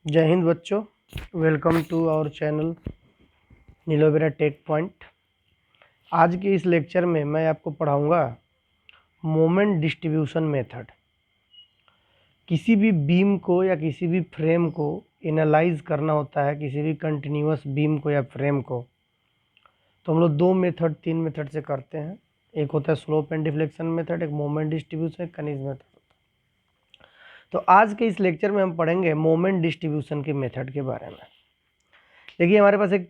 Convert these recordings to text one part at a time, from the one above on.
जय हिंद बच्चों, वेलकम टू आवर चैनल नीलोवेरा टेक पॉइंट। आज के इस लेक्चर में मैं आपको पढ़ाऊंगा मोमेंट डिस्ट्रीब्यूशन मेथड। किसी भी बीम को या किसी भी फ्रेम को एनालाइज करना होता है, किसी भी कंटिन्यूअस बीम को या फ्रेम को, तो हम लोग तीन मेथड से करते हैं। एक होता है स्लोप एंड डिफ्लेक्शन मेथड, एक मोमेंट डिस्ट्रीब्यूशन, एक कनिज मेथड। तो आज के इस लेक्चर में हम पढ़ेंगे मोमेंट डिस्ट्रीब्यूशन के मेथड के बारे में। देखिए, हमारे पास एक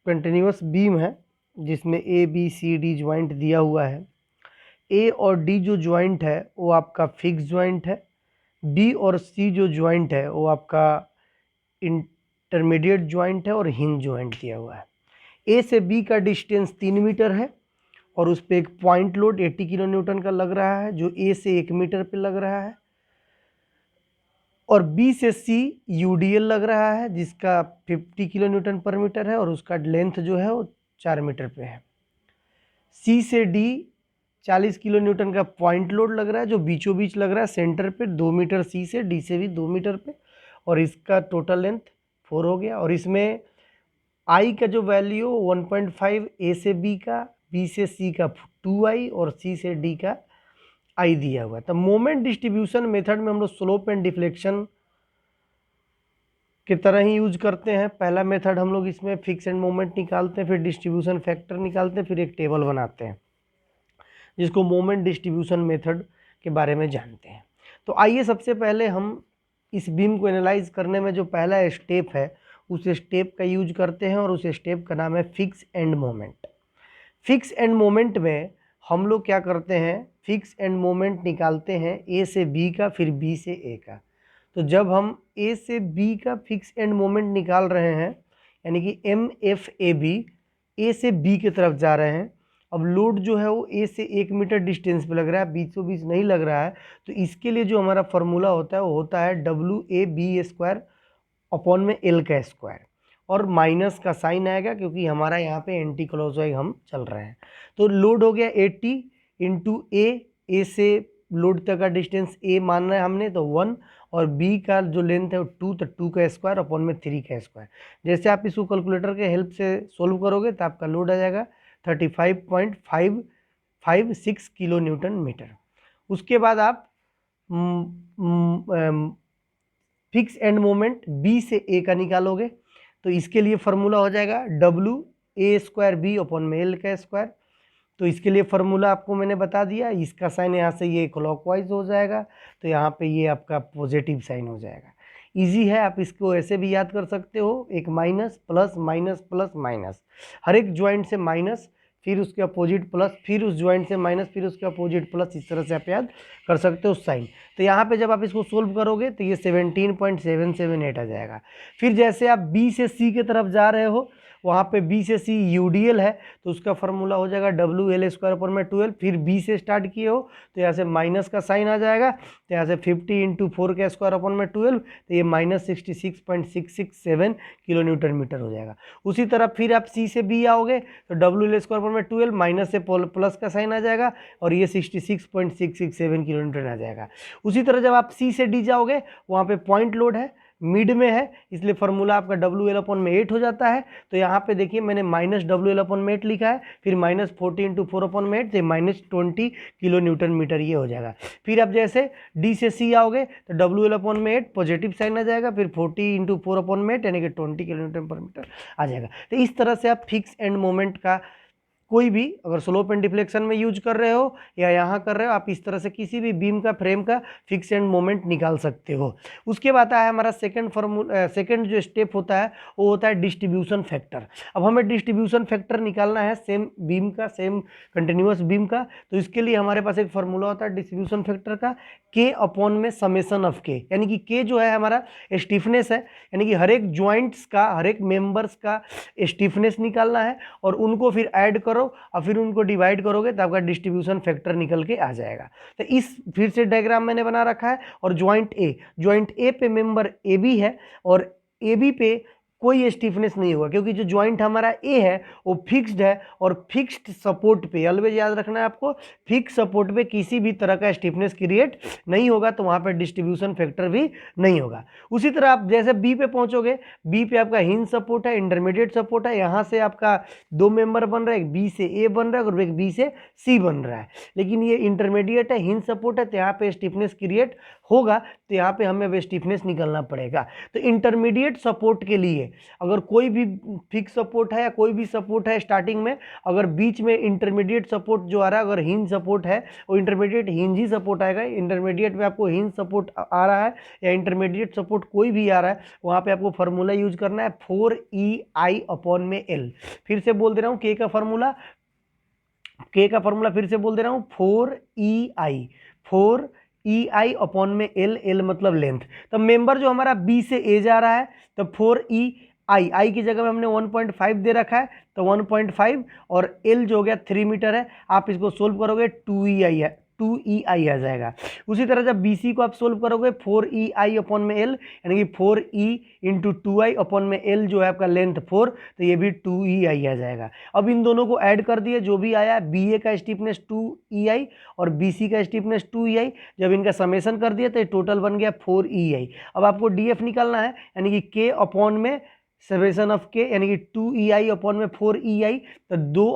कंटिन्यूअस बीम है जिसमें A B C D joint दिया हुआ है। ए और डी जो ज्वाइंट है वो आपका फिक्स ज्वाइंट है। बी और सी जो ज्वाइंट है वो आपका इंटरमीडिएट ज्वाइंट है और हिंज ज्वाइंट दिया हुआ है। ए से बी का डिस्टेंस 3 मीटर है और उस पर एक पॉइंट लोड 80 किलो न्यूटन का लग रहा है जो ए से 1 मीटर पे लग रहा है। और बी से सी यूडीएल लग रहा है जिसका 50 किलो न्यूटन पर मीटर है और उसका लेंथ जो है वो 4 मीटर पे है। सी से डी 40 किलो न्यूटन का पॉइंट लोड लग रहा है जो बीचों बीच लग रहा है सेंटर पे 2 मीटर सी से, डी से भी 2 मीटर पे, और इसका टोटल लेंथ 4 हो गया। और इसमें आई का जो वैल्यू 1.5, ए से बी का, बी से सी का 2i और सी से डी का आई दिया हुआ है। तो मोमेंट डिस्ट्रीब्यूशन मेथड में हम लोग स्लोप एंड डिफ्लेक्शन की तरह ही यूज करते हैं। पहला मेथड हम लोग इसमें फिक्स एंड मोमेंट निकालते हैं, फिर डिस्ट्रीब्यूशन फैक्टर निकालते हैं, फिर एक टेबल बनाते हैं जिसको मोमेंट डिस्ट्रीब्यूशन मेथड के बारे में जानते हैं। तो आइए सबसे पहले हम इस बीम को एनालाइज करने में जो पहला स्टेप है उस स्टेप का यूज करते हैं और उस स्टेप का नाम है fix end moment. Fix end moment में हम लोग क्या करते हैं, फिक्स एंड मोमेंट निकालते हैं ए से बी का, फिर बी से ए का। तो जब हम ए से बी का फिक्स एंड मोमेंट निकाल रहे हैं यानी कि एम एफ ए बी, ए से बी की तरफ जा रहे हैं। अब लोड जो है वो ए से 1 मीटर डिस्टेंस पे लग रहा है, बीचों बीच नहीं लग रहा है। तो इसके लिए जो हमारा फॉर्मूला होता है वो होता है WAB² अपॉन में L का स्क्वायर, और माइनस का साइन आएगा क्योंकि हमारा यहाँ पे एंटी क्लॉकवाइज हम चल रहे हैं। तो लोड हो गया 80 इंटू ए से लोड तक का डिस्टेंस ए मानना है हमने तो 1, और बी का जो लेंथ है वो 2, तो 2 का स्क्वायर अपॉन में 3 का स्क्वायर। जैसे आप इसको कैलकुलेटर के हेल्प से सोल्व करोगे तो आपका लोड आ जाएगा 35.556 किलो न्यूटन मीटर। उसके बाद आप फिक्स एंड मोमेंट बी से ए का निकालोगे तो इसके लिए फॉर्मूला हो जाएगा WA² अपॉन में L का स्क्वायर। तो इसके लिए फॉर्मूला आपको मैंने बता दिया, इसका साइन यहाँ से ये क्लॉकवाइज हो जाएगा तो यहाँ पे ये आपका पॉजिटिव साइन हो जाएगा। इजी है, आप इसको ऐसे भी याद कर सकते हो, एक minus plus minus plus minus, हर एक ज्वाइंट से माइनस, फिर उसके अपोजिट प्लस, फिर उस ज्वाइंट से माइनस, फिर उसके अपोजिट प्लस, इस तरह से आप याद कर सकते हो साइन। तो यहाँ पे जब आप इसको सोल्व करोगे तो ये 17.778 आ जाएगा। फिर जैसे आप बी से सी की तरफ जा रहे हो वहाँ पे बी से सी यूडीएल है तो उसका फॉर्मूला हो जाएगा WL² अपॉन में 12। फिर बी से स्टार्ट किए हो तो यहाँ से माइनस का साइन आ जाएगा, तो यहाँ से 50 इंटू 4 का स्क्वायर अपॉन में 12, तो ये माइनस 66.667 किलो न्यूटन मीटर हो जाएगा। उसी तरह फिर आप सी से बी आओगे तो WL² अपॉन में 12 माइनस से प्लस का साइन आ जाएगा और ये 66.667 किलो न्यूटन आ जाएगा। उसी तरह जब आप सी से डी जाओगे वहाँ पे पॉइंट लोड है, मिड में है, इसलिए फॉर्मूला आपका WL अपॉन में 8 हो जाता है। तो यहाँ पे देखिए मैंने माइनस WL अपॉन में 8 लिखा है, फिर माइनस 40 इंटू 4 अपॉन में 8 से माइनस 20 किलो न्यूटन मीटर ये हो जाएगा। फिर आप जैसे डी से सी आओगे तो WL अपॉन में 8 पॉजिटिव साइन आ जाएगा, फिर 40 इंटू 4 अपॉन में 8 यानी कि 20 किलो न्यूटन पर मीटर आ जाएगा। तो इस तरह से आप फिक्स एंड मोमेंट का कोई भी अगर स्लोप एंड डिफ्लेक्शन में यूज कर रहे हो या यहाँ कर रहे हो, आप इस तरह से किसी भी बीम का फ्रेम का फिक्स एंड मोमेंट निकाल सकते हो। उसके बाद आता है हमारा सेकंड जो स्टेप होता है वो होता है डिस्ट्रीब्यूशन फैक्टर। अब हमें डिस्ट्रीब्यूशन फैक्टर निकालना है सेम बीम का, सेम कंटिन्यूअस बीम का। तो इसके लिए हमारे पास एक फॉर्मूला होता है डिस्ट्रीब्यूशन फैक्टर का, K अपॉन में समेसन ऑफ K, यानी कि K जो है हमारा स्टिफनेस है, यानी कि हर एक ज्वाइंट्स का, हर एक मेंबर्स का स्टिफनेस निकालना है और उनको फिर ऐड करो और फिर उनको डिवाइड करोगे तो आपका डिस्ट्रीब्यूशन फैक्टर निकल के आ जाएगा। तो इस फिर से डायग्राम मैंने बना रखा है और ज्वाइंट ए पे मेंबर ए बी है और ए बी पे कोई स्टिफनेस नहीं होगा, क्योंकि जो ज्वाइंट हमारा ए है वो फिक्स्ड है और फिक्स्ड सपोर्ट पे, ऑलवेज याद रखना है आपको, फिक्स सपोर्ट पे किसी भी तरह का स्टिफनेस क्रिएट नहीं होगा, तो वहां पर डिस्ट्रीब्यूशन फैक्टर भी नहीं होगा। उसी तरह आप जैसे बी पे पहुंचोगे, बी पे आपका हिंज सपोर्ट है, इंटरमीडिएट सपोर्ट है, यहाँ से आपका दो मेंबर बन रहा है, एक बी से ए बन रहा है और एक बी से सी बन रहा है, लेकिन ये इंटरमीडिएट है, हिंज सपोर्ट है, तो यहाँ पे स्टिफनेस क्रिएट होगा, तो यहाँ पे हमें अब स्टिफनेस निकलना पड़ेगा। तो इंटरमीडिएट सपोर्ट के लिए अगर कोई भी फिक्स सपोर्ट है या कोई भी सपोर्ट है स्टार्टिंग में, अगर बीच में इंटरमीडिएट सपोर्ट जो आ रहा है, अगर हिंज सपोर्ट है, वो इंटरमीडिएट हिंज ही सपोर्ट आएगा। इंटरमीडिएट में आपको हिंज सपोर्ट आ रहा है या इंटरमीडिएट सपोर्ट कोई भी आ रहा है, वहाँ पे आपको फार्मूला यूज करना है 4EI अपॉन में L। फिर से बोल दे रहा हूँ के का फार्मूला फिर से बोल दे रहा हूँ 4EI अपॉन में L मतलब लेंथ। तो मेंबर जो हमारा बी से ए जा रहा है, तो 4EI की जगह में हमने 1.5 दे रखा है, तो 1.5 और L जो हो गया 3 मीटर है। आप इसको सोल्व करोगे 2EI है, 2EI आ जाएगा। उसी तरह जब BC को आप सोल्व करोगे 4EI अपॉन में L, यानी कि 4E इंटू 2I अपॉन में L जो है आपका लेंथ 4, तो ये भी 2EI आ जाएगा। अब इन दोनों को ऐड कर दिए, जो भी आया, BA का स्टिफनेस 2EI और BC का स्टिफनेस 2EI, जब इनका समेशन कर दिया तो टोटल बन गया 4EI। अब आपको DF निकालना है, यानी कि K अपॉन में समेशन ऑफ के, यानी कि 2EI अपॉन में 4EI, तो 2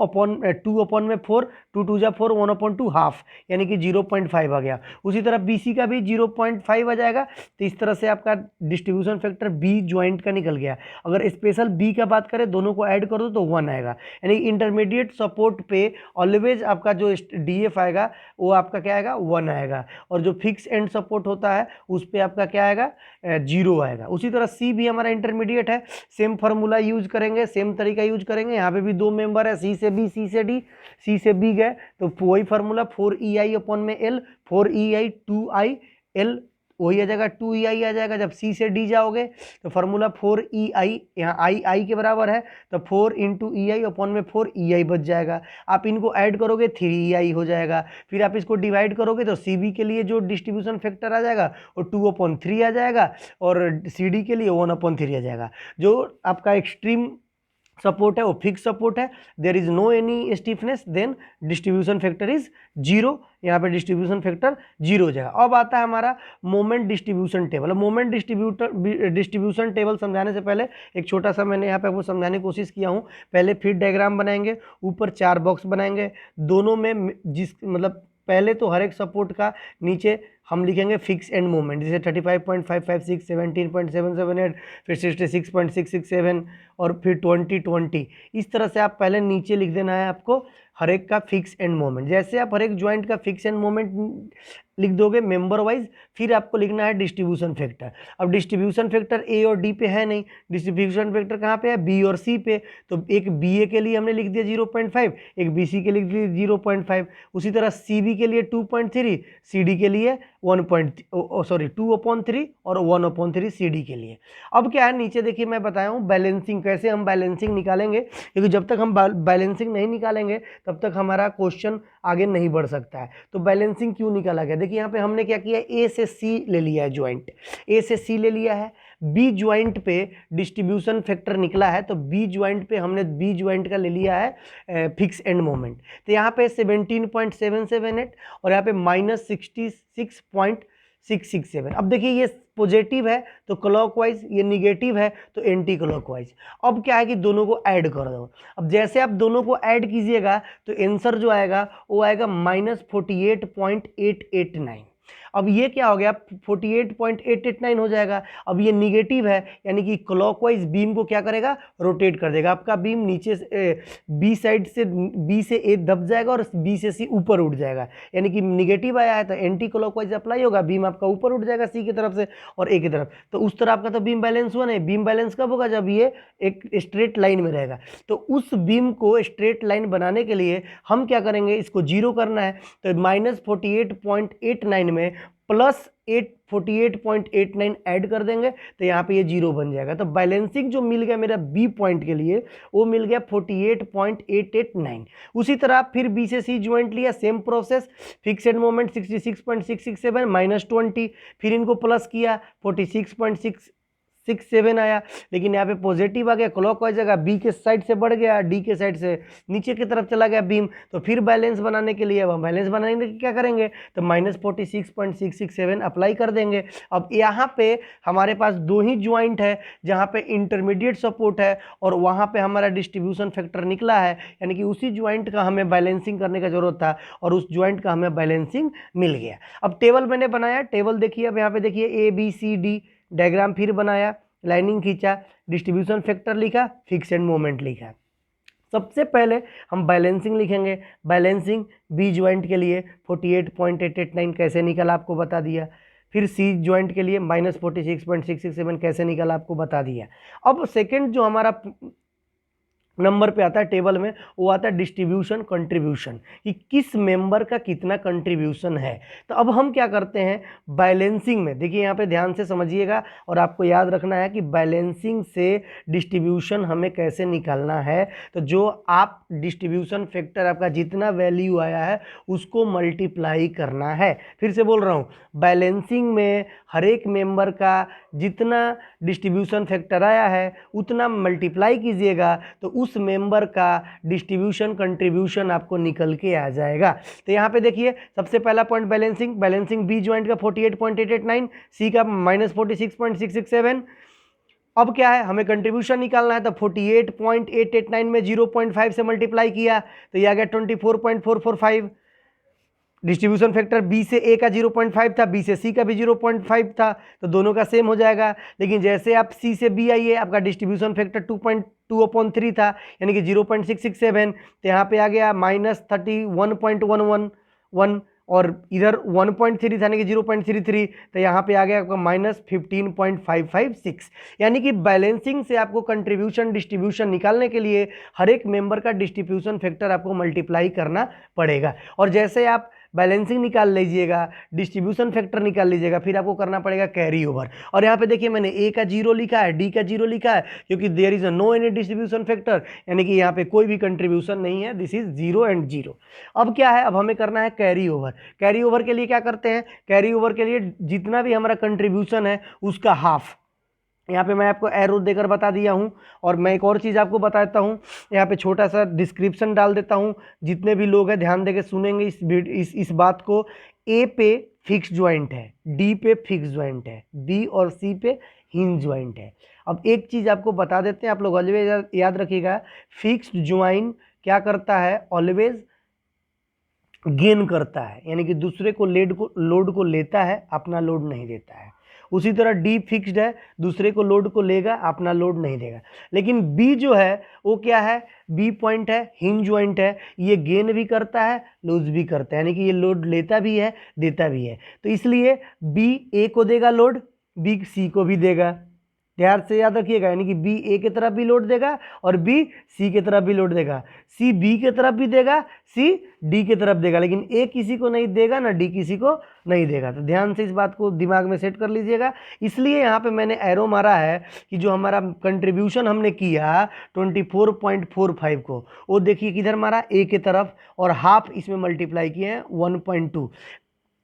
अपॉन में 4, 2 2 जा 4, 1/2 हाफ, यानी कि 0.5 आ गया। उसी तरह BC का भी 0.5 आ जाएगा। तो इस तरह से आपका डिस्ट्रीब्यूशन फैक्टर B ज्वाइंट का निकल गया। अगर स्पेशल B का बात करें, दोनों को ऐड कर दो तो 1 आएगा, यानी इंटरमीडिएट सपोर्ट पे ऑलवेज आपका जो DF आएगा वो आपका क्या आएगा, 1 आएगा, और जो फिक्स एंड सपोर्ट होता है उस पर आपका क्या आएगा, 0 आएगा। उसी तरह C भी हमारा इंटरमीडिएट है, सेम फार्मूला यूज करेंगे, सेम तरीका यूज करेंगे। यहाँ पे भी दो मेंबर है, सी से बी, सी से डी, सी से बी गए तो वही फार्मूला 4EI अपॉन में L, 4EI 2IL वही आ जाएगा, 2EI आ जाएगा। जब सी से डी जाओगे तो फार्मूला 4EI, यहाँ आई के बराबर है, तो 4 इंटू EI अपॉन में 4EI बच जाएगा। आप इनको ऐड करोगे 3EI हो जाएगा। फिर आप इसको डिवाइड करोगे तो CB के लिए जो डिस्ट्रीब्यूशन फैक्टर आ जाएगा वो 2/3 आ जाएगा, और CD के लिए 1/3 आ जाएगा। जो आपका एक्सट्रीम सपोर्ट है वो फिक्स सपोर्ट है, there is no any stiffness, then distribution factor is 0। यहाँ पे डिस्ट्रीब्यूशन फैक्टर 0 हो जाएगा। अब आता है हमारा moment distribution table. Moment distribution table समझाने से पहले एक छोटा सा मैंने यहाँ पे आपको समझाने की कोशिश किया हूँ। पहले फिट डायग्राम बनाएंगे, ऊपर 4 बॉक्स बनाएंगे, दोनों में जिस मतलब पहले तो हर एक सपोर्ट का नीचे हम लिखेंगे फिक्स एंड मोमेंट, जैसे 35.556, 17.778, फिर 66.667 और फिर 2020। इस तरह से आप पहले नीचे लिख देना है आपको हर एक का फिक्स एंड मोमेंट। जैसे आप हर एक ज्वाइंट का फिक्स एंड मोमेंट लिख दोगे मेंबर वाइज, फिर आपको लिखना है डिस्ट्रीब्यूशन फैक्टर। अब डिस्ट्रीब्यूशन फैक्टर ए और डी पे है नहीं, डिस्ट्रीब्यूशन फैक्टर कहाँ पे है, बी और सी पे। तो एक BA के लिए हमने लिख दिया 0.5, एक BC के लिए लिख दिया 0.5। उसी तरह CB के लिए 2.3, CD के लिए 2/3 और 1/3 CD के लिए। अब क्या है, नीचे देखिए मैं बताया हूँ बैलेंसिंग, कैसे हम बैलेंसिंग निकालेंगे, क्योंकि जब तक हम बैलेंसिंग नहीं निकालेंगे तब तक हमारा क्वेश्चन आगे नहीं बढ़ सकता है। तो बैलेंसिंग क्यों निकाला गया, देखिए यहाँ पे हमने क्या किया, A से C ले लिया है ज्वाइंट, A से C ले लिया है। B ज्वाइंट पे डिस्ट्रीब्यूशन फैक्टर निकला है, तो B ज्वाइंट पे हमने B ज्वाइंट का ले लिया है फिक्स एंड मोमेंट। तो यहाँ पे 17.778 और यहाँ पे -66.667। अब देखिए ये पॉजिटिव है तो क्लॉकवाइज, ये निगेटिव है तो एंटी क्लॉकवाइज। अब क्या है कि दोनों को ऐड कर दो। अब जैसे आप दोनों को ऐड कीजिएगा तो आंसर जो आएगा वो आएगा -48.889। अब ये क्या हो गया, 48.889 हो जाएगा। अब ये निगेटिव है, यानी कि क्लॉकवाइज बीम को क्या करेगा, रोटेट कर देगा। आपका बीम नीचे से बी साइड से B से A दब जाएगा और B से C ऊपर उठ जाएगा, यानी कि निगेटिव आया है तो एंटी क्लॉकवाइज अप्लाई होगा, बीम आपका ऊपर उठ जाएगा C की तरफ से और A की तरफ। तो उस तरह आपका तो बीम बैलेंस हुआ नहीं। बीम बैलेंस कब होगा, जब ये एक स्ट्रेट लाइन में रहेगा। तो उस बीम को स्ट्रेट लाइन बनाने के लिए हम क्या करेंगे, इसको 0 करना है। तो -48.89 में +48.89 ऐड कर देंगे तो यहाँ पे ये 0 बन जाएगा। तो बैलेंसिंग जो मिल गया मेरा B पॉइंट के लिए वो मिल गया 48.889। उसी तरह फिर B से C ज्वाइंट लिया, सेम प्रोसेस, फिक्स्ड मोमेंट 66.667 -20, फिर इनको प्लस किया 46.6 7 आया, लेकिन यहाँ पे पॉजिटिव आ गया, क्लॉकवाइज जगह बी के साइड से बढ़ गया, डी के साइड से नीचे की तरफ चला गया बीम। तो फिर बैलेंस बनाने के लिए, अब हम बैलेंस बनाने के लिए क्या करेंगे, तो -46.667 अप्लाई कर देंगे। अब यहाँ पे हमारे पास दो ही ज्वाइंट है जहाँ पे इंटरमीडिएट सपोर्ट है और वहाँ पे हमारा डिस्ट्रीब्यूशन फैक्टर निकला है, यानी कि उसी ज्वाइंट का हमें बैलेंसिंग करने का जरूरत था और उस ज्वाइंट का हमें बैलेंसिंग मिल गया। अब टेबल मैंने बनाया, टेबल देखिए, अब यहाँ पे देखिए ABCD डायग्राम फिर बनाया, लाइनिंग खींचा, डिस्ट्रीब्यूशन फैक्टर लिखा, फिक्स एंड मोमेंट लिखा। सबसे पहले हम बैलेंसिंग लिखेंगे। बैलेंसिंग बी ज्वाइंट के लिए 48.889 कैसे निकला आपको बता दिया। फिर सी ज्वाइंट के लिए -46.667 कैसे निकला आपको बता दिया। अब सेकंड जो हमारा नंबर पे आता है टेबल में, वो आता है डिस्ट्रीब्यूशन कंट्रीब्यूशन, कि किस मेंबर का कितना कंट्रीब्यूशन है। तो अब हम क्या करते हैं, बैलेंसिंग में देखिए, यहाँ पे ध्यान से समझिएगा और आपको याद रखना है कि बैलेंसिंग से डिस्ट्रीब्यूशन हमें कैसे निकालना है। तो जो आप डिस्ट्रीब्यूशन फैक्टर आपका जितना वैल्यू आया है उसको मल्टीप्लाई करना है। फिर से बोल रहा हूँ, बैलेंसिंग में हर एक मेंबर का जितना डिस्ट्रीब्यूशन फैक्टर आया है उतना मल्टीप्लाई कीजिएगा, तो उस मेंबर का डिस्ट्रीब्यूशन कंट्रीब्यूशन आपको निकल के आ जाएगा। तो यहाँ पे देखिए, सबसे पहला पॉइंट बैलेंसिंग बी ज्वाइंट का 48.889, सी का -46.667। अब क्या है, हमें कंट्रीब्यूशन निकालना है, तो 48.889 में 0.5 से मल्टीप्लाई किया तो ये आ गया 24.445। डिस्ट्रीब्यूशन फैक्टर बी से ए का 0.5 था, बी से सी का भी 0.5 था, तो दोनों का सेम हो जाएगा। लेकिन जैसे आप सी से बी आइए, आपका डिस्ट्रीब्यूशन फैक्टर 2.2/3 था, यानी कि 0.667, तो यहाँ पे आ गया -31.111 और इधर 1.3 था, यानी कि 0.33, तो यहाँ पे आ गया आपका -15.556। यानी कि बैलेंसिंग से आपको कंट्रीब्यूशन डिस्ट्रीब्यूशन निकालने के लिए हर एक मेंबर का डिस्ट्रीब्यूशन फैक्टर आपको मल्टीप्लाई करना पड़ेगा। और जैसे आप बैलेंसिंग निकाल लीजिएगा, डिस्ट्रीब्यूशन फैक्टर निकाल लीजिएगा, फिर आपको करना पड़ेगा कैरी ओवर। और यहाँ पे देखिए, मैंने ए का 0 लिखा है, डी का 0 लिखा है, क्योंकि there is no any distribution factor, यानी कि यहाँ पे कोई भी कंट्रीब्यूशन नहीं है, दिस इज 0 and 0। अब क्या है, अब हमें करना है कैरी ओवर। कैरी ओवर के लिए क्या करते हैं, कैरी ओवर के लिए जितना भी हमारा कंट्रीब्यूशन है उसका हाफ, यहाँ पे मैं आपको एरो देकर बता दिया हूँ। और मैं एक और चीज़ आपको बताता हूँ, यहाँ पे छोटा सा डिस्क्रिप्शन डाल देता हूँ, जितने भी लोग हैं ध्यान देकर सुनेंगे इस बात को। ए पे फिक्स ज्वाइंट है, डी पे फिक्स ज्वाइंट है, बी और सी पे हिंज ज्वाइंट है। अब एक चीज़ आपको बता देते हैं, आप लोग ऑलवेज याद रखिएगा, फिक्स्ड ज्वाइंट क्या करता है, ऑलवेज गेन करता है, यानी कि दूसरे को लोड को लेता है, अपना लोड नहीं देता है। उसी तरह डी फिक्स्ड है, दूसरे को लोड को लेगा, अपना लोड नहीं देगा। लेकिन बी जो है वो क्या है, बी पॉइंट है, हिंज ज्वाइंट है, ये गेन भी करता है, लूज भी करता है, यानी कि ये लोड लेता भी है, देता भी है। तो इसलिए बी ए को देगा लोड, बी सी को भी देगा। ध्यान से याद रखिएगा, यानी कि बी ए की तरफ भी लोड देगा और बी सी की तरफ भी लोड देगा, सी बी की तरफ भी देगा, सी डी की तरफ देगा, लेकिन ए किसी को नहीं देगा ना डी किसी को नहीं देगा। तो ध्यान से इस बात को दिमाग में सेट कर लीजिएगा। इसलिए यहाँ पे मैंने एरो मारा है कि जो हमारा कंट्रीब्यूशन हमने किया 24.45 को, वो देखिए किधर मारा, ए की तरफ, और हाफ इसमें मल्टीप्लाई किए हैं 1.2।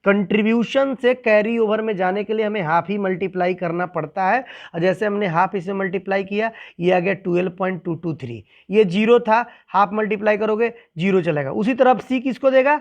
कंट्रीब्यूशन से कैरी ओवर में जाने के लिए हमें हाफ ही मल्टीप्लाई करना पड़ता है, और जैसे हमने हाफ इसे मल्टीप्लाई किया, ये आ गया 12.223। ये 0 था, हाफ मल्टीप्लाई करोगे 0 चलेगा। उसी तरह सी किसको देगा,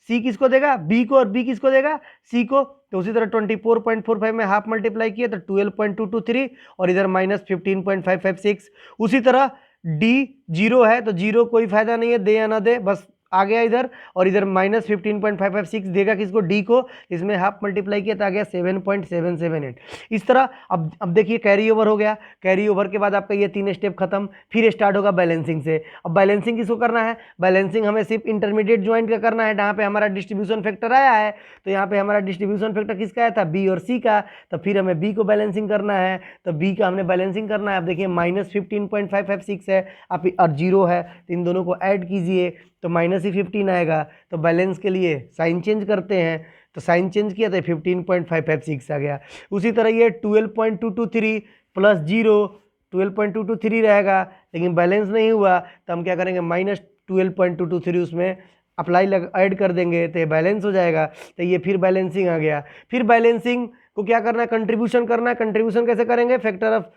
सी किसको देगा, बी को, और बी किसको देगा, सी को। तो उसी तरह 24.45 में हाफ मल्टीप्लाई किया तो 12.223 और इधर -15.556। उसी तरह डी 0 है तो 0 कोई फायदा नहीं है, दे या ना दे, बस आ गया इधर, और इधर -15.556 देगा किसको, डी को। इसमें हाफ मल्टीप्लाई किया तो आ गया 7.778। इस तरह अब देखिए कैरी ओवर हो गया। कैरी ओवर के बाद आपका ये 3 स्टेप खत्म, फिर स्टार्ट होगा बैलेंसिंग से। अब बैलेंसिंग किसको करना है, बैलेंसिंग हमें सिर्फ इंटरमीडिएट ज्वाइंट का करना है, जहाँ पे हमारा डिस्ट्रीब्यूशन फैक्टर आया है। तो यहाँ पे हमारा डिस्ट्रीब्यूशन फैक्टर किसका आया था, बी और सी का। तो फिर हमें बी को बैलेंसिंग करना है, तो बी का हमने बैलेंसिंग करना है। अब देखिए -15.556 है आप, और 0 है, तो इन दोनों को ऐड कीजिए तो -15 आएगा। तो बैलेंस के लिए साइन चेंज करते हैं, तो साइन चेंज किया तो 15.556 आ गया। उसी तरह ये 12.223 प्लस 0 12.223 रहेगा, लेकिन बैलेंस नहीं हुआ तो हम क्या करेंगे, -12.223 उसमें अप्लाई ऐड कर देंगे तो ये बैलेंस हो जाएगा। तो ये फिर बैलेंसिंग आ गया। फिर बैलेंसिंग को क्या करना है, कंट्रीब्यूशन करना है। कंट्रीब्यूशन कैसे करेंगे, फैक्टर ऑफ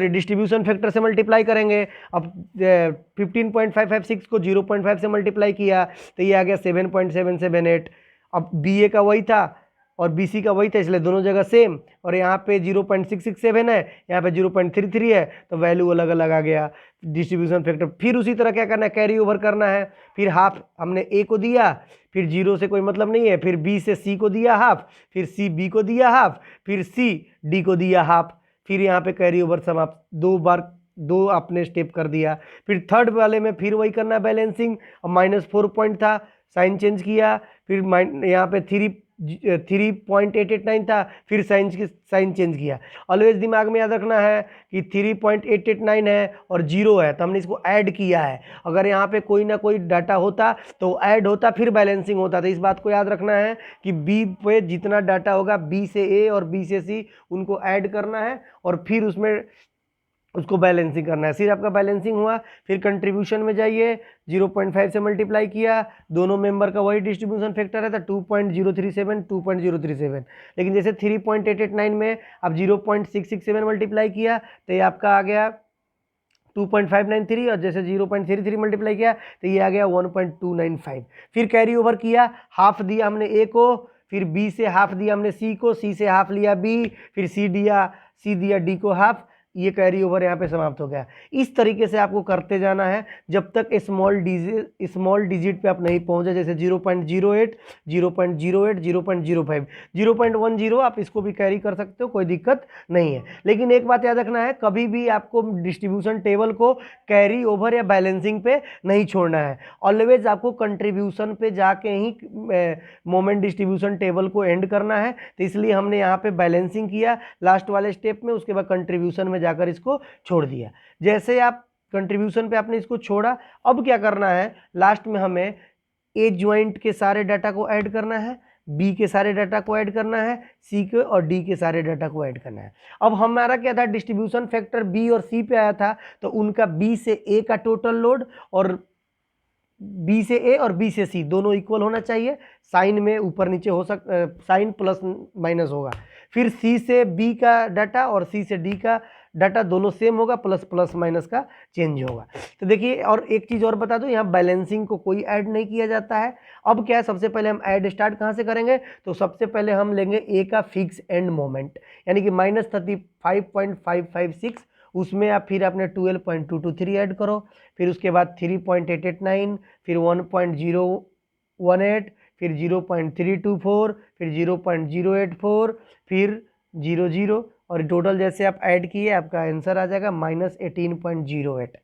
डिस्ट्रीब्यूशन फैक्टर से मल्टीप्लाई करेंगे। अब 15.556 को 0.5 से मल्टीप्लाई किया तो ये आ गया 7.778। अब BA का वही था और BC का वही था, इसलिए दोनों जगह सेम, और यहाँ पे 0.667 है, यहाँ पे 0.33 है, तो वैल्यू अलग अलग आ गया डिस्ट्रीब्यूशन फैक्टर। फिर उसी तरह क्या करना है, कैरी ओवर करना है। फिर हाफ हमने A को दिया, फिर 0 से कोई मतलब नहीं है, फिर B से C को दिया हाफ, फिर C B को दिया हाफ, फिर C D को दिया हाफ, फिर यहाँ पे कैरी ओवर समाप्त। 2 बार 2 आपने स्टेप कर दिया। फिर थर्ड वाले में फिर वही करना है, बैलेंसिंग। अब -4 पॉइंट था, साइन चेंज किया, फिर यहाँ पे 3.889 था, फिर साइन चेंज किया। ऑलवेज दिमाग में याद रखना है कि 3.889 है और 0 है, तो हमने इसको ऐड किया है। अगर यहाँ पे कोई ना कोई डाटा होता तो ऐड होता, फिर बैलेंसिंग होता। तो इस बात को याद रखना है कि B पे जितना डाटा होगा, B से A और B से C, उनको ऐड करना है और फिर उसमें उसको बैलेंसिंग करना है। फिर आपका बैलेंसिंग हुआ, फिर कंट्रीब्यूशन में जाइए, 0.5 से मल्टीप्लाई किया, दोनों मेंबर का वही डिस्ट्रीब्यूशन फैक्टर है, तो 2.037 लेकिन जैसे 3.889 में अब 0.667 मल्टीप्लाई किया तो ये आपका आ गया 2.593, और जैसे 0.33 मल्टीप्लाई किया तो ये आ गया 1.295। फिर कैरी ओवर किया, हाफ दिया हमने A को, फिर B से हाफ दिया हमने C को, C से हाफ लिया B, फिर C दिया D को हाफ। ये कैरी ओवर यहाँ पे समाप्त हो गया। इस तरीके से आपको करते जाना है जब तक स्मॉल डिजिट पे आप नहीं पहुंचे, जैसे 0.08, 0.08, 0.05, 0.10 आप इसको भी कैरी कर सकते हो, कोई दिक्कत नहीं है। लेकिन एक बात याद रखना है, कभी भी आपको डिस्ट्रीब्यूशन टेबल को कैरी ओवर या बैलेंसिंग पे नहीं छोड़ना है। ऑलवेज आपको कंट्रीब्यूशन पे जाके ही मोमेंट डिस्ट्रीब्यूशन टेबल को एंड करना है। तो इसलिए हमने यहाँ पे बैलेंसिंग किया लास्ट वाले स्टेप में, उसके बाद कंट्रीब्यूशन में जाकर इसको छोड़ दिया। जैसे आप कंट्रीब्यूशन पे आपने इसको छोड़ा, अब क्या करना है, लास्ट में हमें A ज्वाइंट के सारे डाटा को ऐड करना है, B के सारे डाटा को ऐड करना है, C के और D के सारे डाटा को ऐड करना है। अब हमारा क्या था, डिस्ट्रीब्यूशन फैक्टर B और C पे आया था, तो उनका B से A का टोटल लोड और B से A और B से C दोनों इक्वल होना चाहिए। साइन में ऊपर नीचे हो साइन प्लस माइनस होगा। फिर C से B का डाटा और C से D का डाटा दोनों सेम होगा, प्लस प्लस माइनस का चेंज होगा। तो देखिए, और एक चीज़ और बता दूं, यहाँ बैलेंसिंग को कोई ऐड नहीं किया जाता है। अब क्या है, सबसे पहले हम ऐड स्टार्ट कहाँ से करेंगे, तो सबसे पहले हम लेंगे A का फिक्स एंड मोमेंट, यानी कि -35.556, उसमें आप फिर आपने 12.223 ऐड करो, फिर उसके बाद 3.889, फिर 1.018, फिर 0.324, फिर 0.084, फिर 00, और टोटल जैसे आप ऐड किए आपका आंसर आ जाएगा -18.08।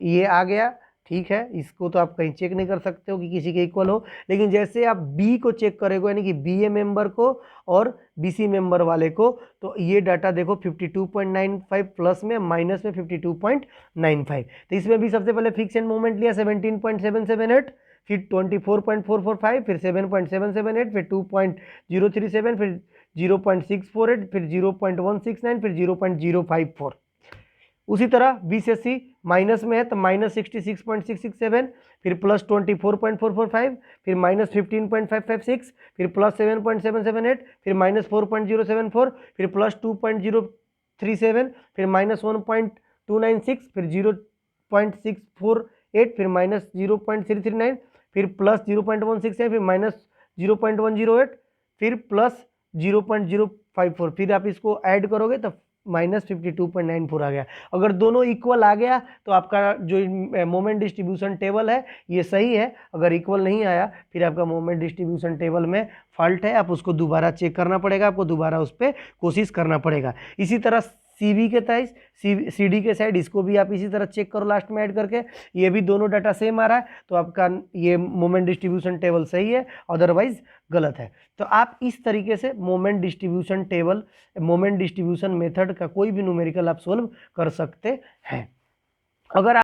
ये आ गया, ठीक है। इसको तो आप कहीं चेक नहीं कर सकते हो कि किसी के इक्वल हो, लेकिन जैसे आप B को चेक करोगे, यानी कि BA मेंबर को और BC मेंबर वाले को, तो ये डाटा देखो 52.95 प्लस में माइनस में 52.95। तो इसमें भी सबसे पहले फिक्स एंड मोमेंट लिया 17.778, फिर 24.445, फिर 7.778, फिर 2.037, फिर 0.648, फिर 0.169, फिर 0.054। उसी तरह B से C माइनस में है तो -66.667, फिर +24.445, फिर -15.556, फिर +7.778, फिर -4.074, फिर +2.037, फिर -1.296, फिर 0.648, फिर -0.339, फिर +0.167, फिर -0.108, फिर +0.054। फिर आप इसको ऐड करोगे तो -52.94 आ गया। अगर दोनों इक्वल आ गया तो आपका जो मोमेंट डिस्ट्रीब्यूशन टेबल है ये सही है। अगर इक्वल नहीं आया फिर आपका मोमेंट डिस्ट्रीब्यूशन टेबल में फॉल्ट है, आप उसको दोबारा चेक करना पड़ेगा, आपको दोबारा उस पर कोशिश करना पड़ेगा। इसी तरह CV के साइड, CD के साइड, इसको भी आप इसी तरह चेक करो लास्ट में ऐड करके, ये भी दोनों डाटा सेम आ रहा है तो आपका ये मोमेंट डिस्ट्रीब्यूशन टेबल सही है, अदरवाइज गलत है। तो आप इस तरीके से moment distribution table, moment distribution method का कोई भी न्यूमेरिकल आप सोल्व कर सकते हैं। अगर